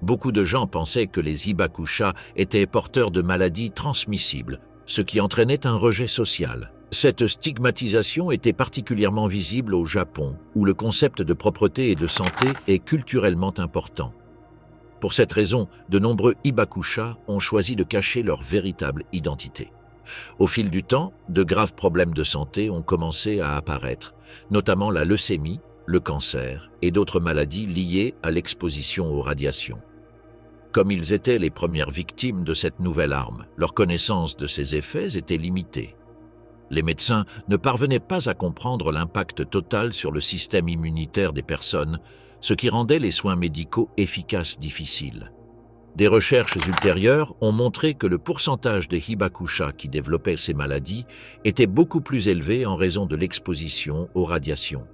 Beaucoup de gens pensaient que les Hibakusha étaient porteurs de maladies transmissibles, ce qui entraînait un rejet social. Cette stigmatisation était particulièrement visible au Japon, où le concept de propreté et de santé est culturellement important. Pour cette raison, de nombreux Hibakusha ont choisi de cacher leur véritable identité. Au fil du temps, de graves problèmes de santé ont commencé à apparaître, notamment la leucémie, le cancer et d'autres maladies liées à l'exposition aux radiations. Comme ils étaient les premières victimes de cette nouvelle arme, leur connaissance de ses effets était limitée. Les médecins ne parvenaient pas à comprendre l'impact total sur le système immunitaire des personnes, ce qui rendait les soins médicaux efficaces difficiles. Des recherches ultérieures ont montré que le pourcentage des Hibakusha qui développaient ces maladies était beaucoup plus élevé en raison de l'exposition aux radiations.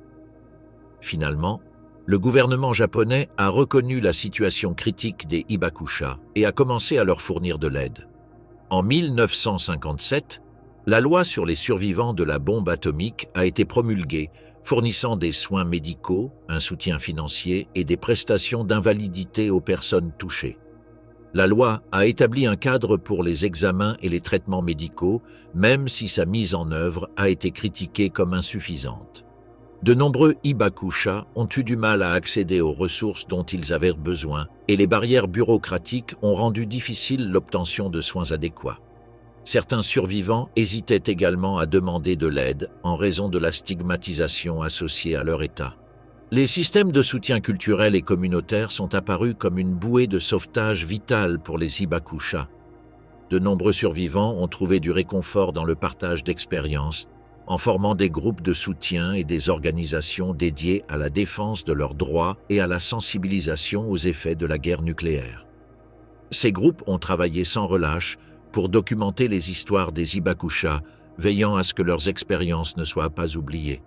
Finalement, le gouvernement japonais a reconnu la situation critique des Hibakusha et a commencé à leur fournir de l'aide. En 1957, la loi sur les survivants de la bombe atomique a été promulguée, fournissant des soins médicaux, un soutien financier et des prestations d'invalidité aux personnes touchées. La loi a établi un cadre pour les examens et les traitements médicaux, même si sa mise en œuvre a été critiquée comme insuffisante. De nombreux Hibakusha ont eu du mal à accéder aux ressources dont ils avaient besoin et les barrières bureaucratiques ont rendu difficile l'obtention de soins adéquats. Certains survivants hésitaient également à demander de l'aide en raison de la stigmatisation associée à leur état. Les systèmes de soutien culturel et communautaire sont apparus comme une bouée de sauvetage vitale pour les Hibakusha. De nombreux survivants ont trouvé du réconfort dans le partage d'expériences, en formant des groupes de soutien et des organisations dédiées à la défense de leurs droits et à la sensibilisation aux effets de la guerre nucléaire. Ces groupes ont travaillé sans relâche pour documenter les histoires des Hibakusha, veillant à ce que leurs expériences ne soient pas oubliées.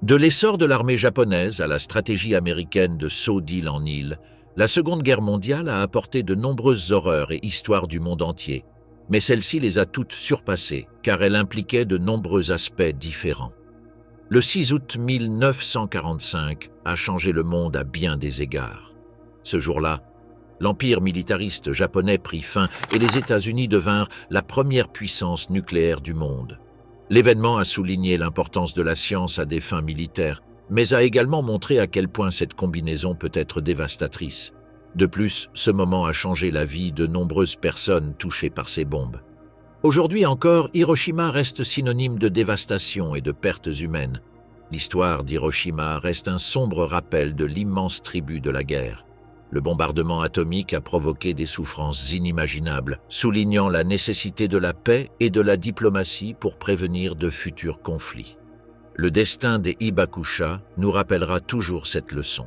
De l'essor de l'armée japonaise à la stratégie américaine de saut d'île en île, la Seconde Guerre mondiale a apporté de nombreuses horreurs et histoires du monde entier, mais celle-ci les a toutes surpassées, car elle impliquait de nombreux aspects différents. Le 6 août 1945 a changé le monde à bien des égards. Ce jour-là, l'empire militariste japonais prit fin et les États-Unis devinrent la première puissance nucléaire du monde. L'événement a souligné l'importance de la science à des fins militaires, mais a également montré à quel point cette combinaison peut être dévastatrice. De plus, ce moment a changé la vie de nombreuses personnes touchées par ces bombes. Aujourd'hui encore, Hiroshima reste synonyme de dévastation et de pertes humaines. L'histoire d'Hiroshima reste un sombre rappel de l'immense tribut de la guerre. Le bombardement atomique a provoqué des souffrances inimaginables, soulignant la nécessité de la paix et de la diplomatie pour prévenir de futurs conflits. Le destin des Hibakusha nous rappellera toujours cette leçon.